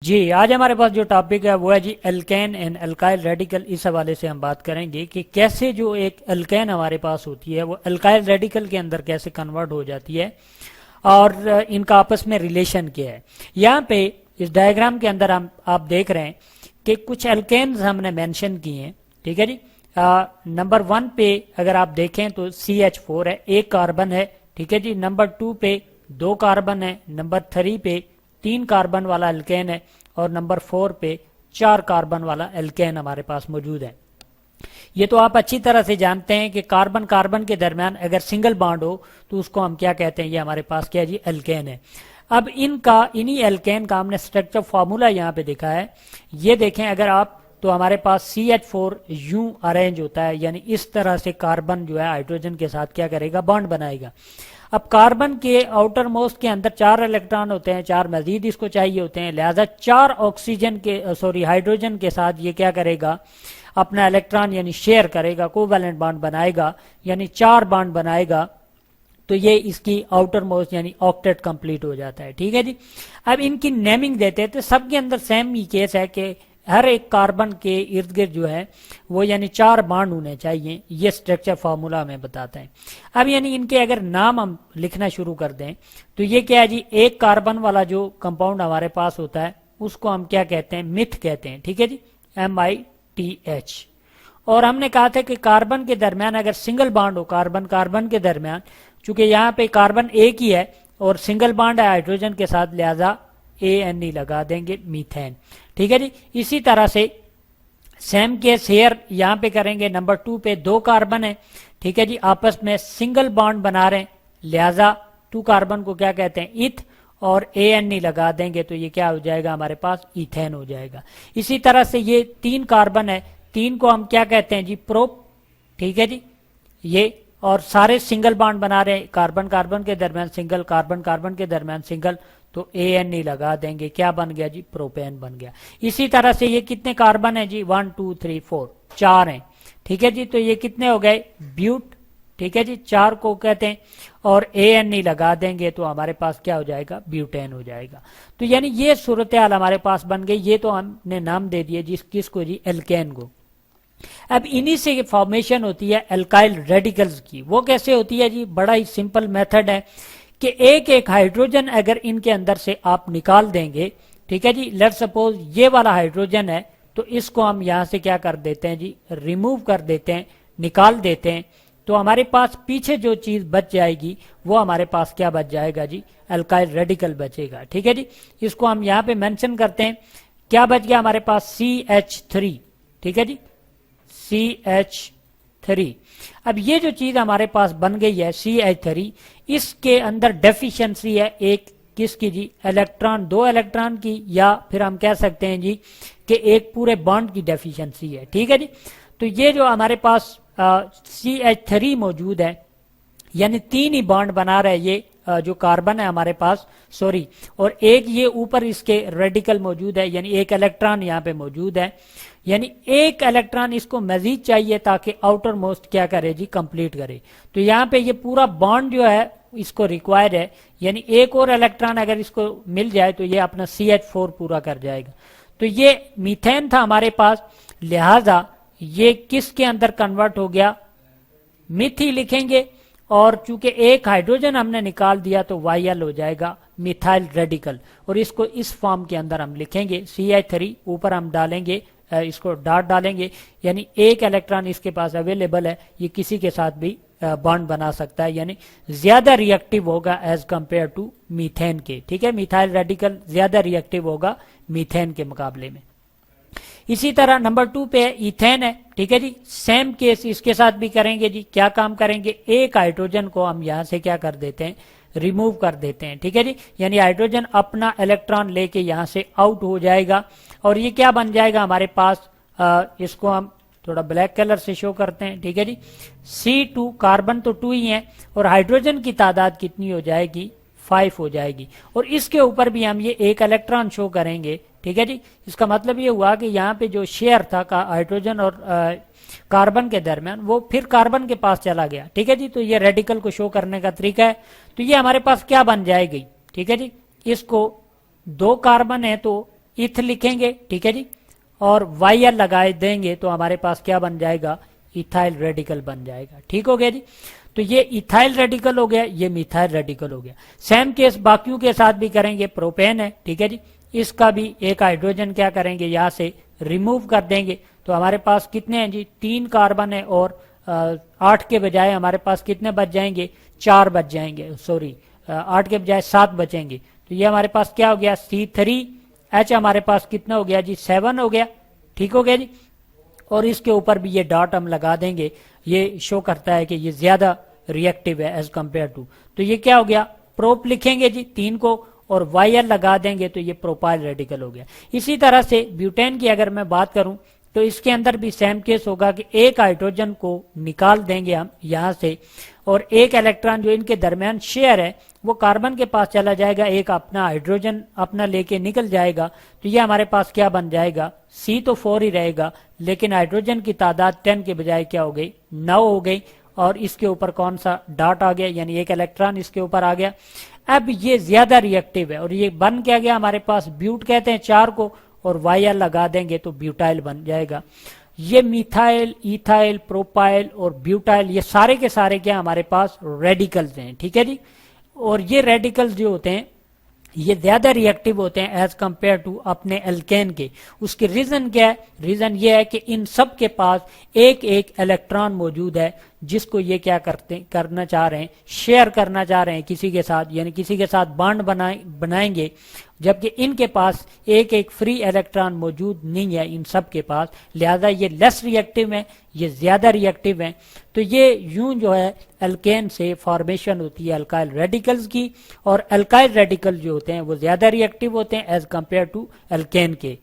जी, आज हमारे पास जो टॉपिक है वो है जी एल्केन एंड अल्काइल रेडिकल। इस हवाले से हम बात करेंगे कि कैसे जो एक एल्केन हमारे पास होती है वो अल्काइल रेडिकल के अंदर कैसे कन्वर्ट हो जाती है और इनका आपस में रिलेशन क्या है। यहाँ पे इस डायग्राम के अंदर हम आप देख रहे हैं कि कुछ एल्केन्स हमने मेंशन किए हैं, ठीक है जी। नंबर 1 पे अगर आप देखें तो CH4 है, एक कार्बन है, ठीक है जी। नंबर 2 पे 2 कार्बन है, नंबर 3 पे 3 कार्बन वाला एल्केन है और नंबर 4 पे 4 कार्बन वाला एल्केन हमारे पास मौजूद है। ये तो आप अच्छी तरह से जानते हैं कि कार्बन कार्बन के दरमियान अगर सिंगल बॉन्ड हो तो उसको हम क्या कहते हैं, ये हमारे पास क्या जी एल्केन है। अब इन्हीं एल्केन का हमने स्ट्रक्चर फार्मूला यहाँ पे देखा है। ये देखें अगर आप तो हमारे पास CH4 यूं अरेंज होता है, यानी इस तरह से कार्बन जो है हाइड्रोजन के साथ क्या करेगा, बॉन्ड बनाएगा। अब कार्बन के आउटर मोस्ट के अंदर 4 इलेक्ट्रॉन होते हैं, 4 मजीद इसको चाहिए होते हैं, लिहाजा 4 ऑक्सीजन के हाइड्रोजन के साथ ये क्या करेगा, अपना इलेक्ट्रॉन यानी शेयर करेगा, कोवैलेंट बॉन्ड बनाएगा, यानी 4 बॉन्ड बनाएगा। तो ये इसकी आउटर मोस्ट यानी ऑक्टेट कंप्लीट हो जाता है, ठीक है जी। अब इनकी नेमिंग देते हैं तो सबके अंदर सेम ही केस है कि हर एक कार्बन के इर्द गिर्द जो है वो यानी 4 बॉन्ड होने चाहिए, ये स्ट्रक्चर फार्मूला हमें बताता है। अब यानी इनके अगर नाम हम लिखना शुरू कर दें तो ये क्या है जी, एक कार्बन वाला जो कंपाउंड हमारे पास होता है उसको हम क्या कहते हैं, मिथ कहते हैं, ठीक है जी, MITH। और हमने कहा था कि कार्बन के दरमियान अगर सिंगल बॉन्ड हो कार्बन कार्बन के दरमियान, चूंकि यहाँ पे कार्बन एक ही है और सिंगल बॉन्ड है हाइड्रोजन के साथ, लिहाजा ANE लगा देंगे, मीथेन, ठीक है जी। इसी तरह से सेम केस हेयर यहाँ पे करेंगे। नंबर 2 पे 2 कार्बन है, ठीक है जी, आपस में सिंगल बॉन्ड बना रहे हैं, लिहाजा 2 कार्बन को क्या कहते हैं, इथ, और ANE लगा देंगे तो ये क्या हो जाएगा, हमारे पास इथेन हो जाएगा। इसी तरह से ये 3 कार्बन है, 3 को हम क्या कहते हैं जी, प्रोप, ठीक है जी, ये, और सारे सिंगल बॉन्ड बना रहे हैं, कार्बन कार्बन के दरमियान सिंगल, कार्बन कार्बन के दरमियान सिंगल, तो ANE लगा देंगे, क्या बन गया जी, प्रोपेन बन गया। इसी तरह से ये कितने कार्बन है जी, 1 2 3 4, 4 हैं, ठीक है जी। तो ये कितने हो गए, ब्यूट, ठीक है जी, 4 को कहते हैं, और ANE लगा देंगे तो हमारे पास क्या हो जाएगा, ब्यूटेन हो जाएगा। तो यानी ये सूरत हाल हमारे पास बन गई। ये तो हमने नाम दे दिए जिस किसको जी, एल्केन को। अब इन्हीं से फॉर्मेशन होती है अल्काइल रेडिकल्स की। वो कैसे होती है जी, बड़ा ही सिंपल मेथड है कि एक एक हाइड्रोजन अगर इनके अंदर से आप निकाल देंगे, ठीक है जी, लेट सपोज ये वाला हाइड्रोजन है तो इसको हम यहां से क्या कर देते हैं जी, रिमूव कर देते हैं, निकाल देते हैं, तो हमारे पास पीछे जो चीज बच जाएगी वो हमारे पास क्या बच जाएगा जी, अल्काइल रेडिकल बचेगा, ठीक है जी। इसको हम यहाँ पे मेंशन करते हैं, क्या बच गया हमारे पास, CH3, ठीक है जी, CH3। अब ये जो चीज हमारे पास बन गई है CH3, इसके अंदर डेफिशिएंसी है एक किसकी जी, इलेक्ट्रॉन, 2 इलेक्ट्रॉन की, या फिर हम कह सकते हैं जी कि एक पूरे बॉन्ड की डेफिशिएंसी है, ठीक है जी। तो ये जो हमारे पास CH3 मौजूद है, यानी 3 ही बॉन्ड बना रहे ये जो कार्बन है हमारे पास, सॉरी, और एक ये ऊपर इसके रेडिकल मौजूद है, यानी एक इलेक्ट्रॉन यहाँ पे मौजूद है, यानी एक इलेक्ट्रॉन इसको मजीद चाहिए ताकि आउटर मोस्ट क्या करे जी, कंप्लीट करे। तो यहाँ पे ये पूरा बॉन्ड जो है इसको रिक्वायर है, यानी एक और इलेक्ट्रॉन अगर इसको मिल जाए तो ये अपना CH4 पूरा कर जाएगा। तो ये मीथेन था हमारे पास, लिहाजा ये किसके अंदर कन्वर्ट हो गया, मिथी लिखेंगे, और चूंकि एक हाइड्रोजन हमने निकाल दिया तो YL हो जाएगा, मिथाइल रेडिकल, और इसको इस फॉर्म के अंदर हम लिखेंगे CH3, ऊपर हम डालेंगे इसको डॉट डालेंगे, यानी एक इलेक्ट्रॉन इसके पास अवेलेबल है, ये किसी के साथ भी बॉन्ड बना सकता है, यानी ज्यादा रिएक्टिव होगा एज कंपेयर टू मीथेन के, ठीक है, मिथाइल रेडिकल ज्यादा रिएक्टिव होगा मीथेन के मुकाबले में। इसी तरह नंबर 2 पे इथेन है, ठीक है जी, सेम केस इसके साथ भी करेंगे जी। क्या काम करेंगे, एक हाइड्रोजन को हम यहां से क्या कर देते हैं, रिमूव कर देते हैं, ठीक है जी, यानी हाइड्रोजन अपना इलेक्ट्रॉन लेके यहां से आउट हो जाएगा, और ये क्या बन जाएगा हमारे पास, इसको हम थोड़ा ब्लैक कलर से शो करते हैं, ठीक है जी, C2, कार्बन तो 2 ही है, और हाइड्रोजन की तादाद कितनी हो जाएगी, 5 हो जाएगी, और इसके ऊपर भी हम ये एक इलेक्ट्रॉन शो करेंगे, ठीक है जी। इसका मतलब ये हुआ कि यहाँ पे जो शेयर था हाइड्रोजन और कार्बन के दरमियान, वो फिर कार्बन के पास चला गया, ठीक है जी। तो ये रेडिकल को शो करने का तरीका है। तो ये हमारे पास क्या बन जाएगी, ठीक है जी, इसको 2 कार्बन है तो इथ लिखेंगे, ठीक है जी, और YL लगा देंगे तो हमारे पास क्या बन जाएगा, इथाइल रेडिकल बन जाएगा। ठीक हो गया जी। तो ये इथाइल रेडिकल हो गया, ये मिथाइल रेडिकल हो गया। सेम केस बाकियों के साथ भी करेंगे। प्रोपेन है, ठीक है जी, इसका भी एक हाइड्रोजन क्या करेंगे, यहां से रिमूव कर देंगे। तो हमारे पास कितने हैं जी, 3 कार्बन है और 8 के बजाय हमारे पास कितने बच जाएंगे, 4 बच जाएंगे, सॉरी 8 के बजाय 7 बचेंगे। तो ये हमारे पास क्या हो गया, C3H हमारे पास कितना हो गया जी, 7 हो गया। ठीक हो गया जी। और इसके ऊपर भी ये डॉट हम लगा देंगे, ये शो करता है कि ये ज्यादा रिएक्टिव है एज कंपेयर टू। तो ये क्या हो गया, प्रोप लिखेंगे जी 3 को और YL लगा देंगे तो ये प्रोपाइल रेडिकल हो गया। इसी तरह से ब्यूटेन की अगर मैं बात करूं तो इसके अंदर भी सेम केस होगा कि एक हाइड्रोजन को निकाल देंगे हम यहां से, और एक इलेक्ट्रॉन जो इनके दरमियान शेयर है वो कार्बन के पास चला जाएगा, एक अपना हाइड्रोजन अपना लेके निकल जाएगा। तो ये हमारे पास क्या बन जाएगा, C तो 4 ही रहेगा, लेकिन हाइड्रोजन की तादाद 10 के बजाय क्या हो गई, 9 हो गई। और इसके ऊपर कौन सा डॉट आ गया, यानी एक इलेक्ट्रॉन इसके ऊपर आ गया। अब ये ज्यादा रिएक्टिव है और ये बन क्या गया हमारे पास, ब्यूट कहते हैं 4 को, और YL लगा देंगे तो ब्यूटाइल बन जाएगा। ये मिथाइल, इथाइल, प्रोपाइल और ब्यूटाइल ये सारे के सारे क्या हमारे पास रेडिकल्स हैं। ठीक है जी। और ये रेडिकल्स जो होते हैं ये ज्यादा रिएक्टिव होते हैं एज कंपेयर टू अपने एल्केन के। उसकी रीजन क्या है, रीजन ये है कि इन सब के पास एक एक इलेक्ट्रॉन मौजूद है जिसको ये क्या करना चाह रहे हैं, शेयर करना चाह रहे हैं किसी के साथ, यानी किसी के साथ बॉन्ड बनाएंगे, जबकि इनके पास एक एक फ्री इलेक्ट्रॉन मौजूद नहीं है इन सब के पास। लिहाजा ये लेस रिएक्टिव है, ये ज्यादा रिएक्टिव है। तो ये यूं जो है एल्केन से फॉर्मेशन होती है अल्काइल रेडिकल्स की, और अल्काइल रेडिकल जो होते हैं वो ज्यादा रिएक्टिव होते हैं एज कंपेयर टू एल्केन के।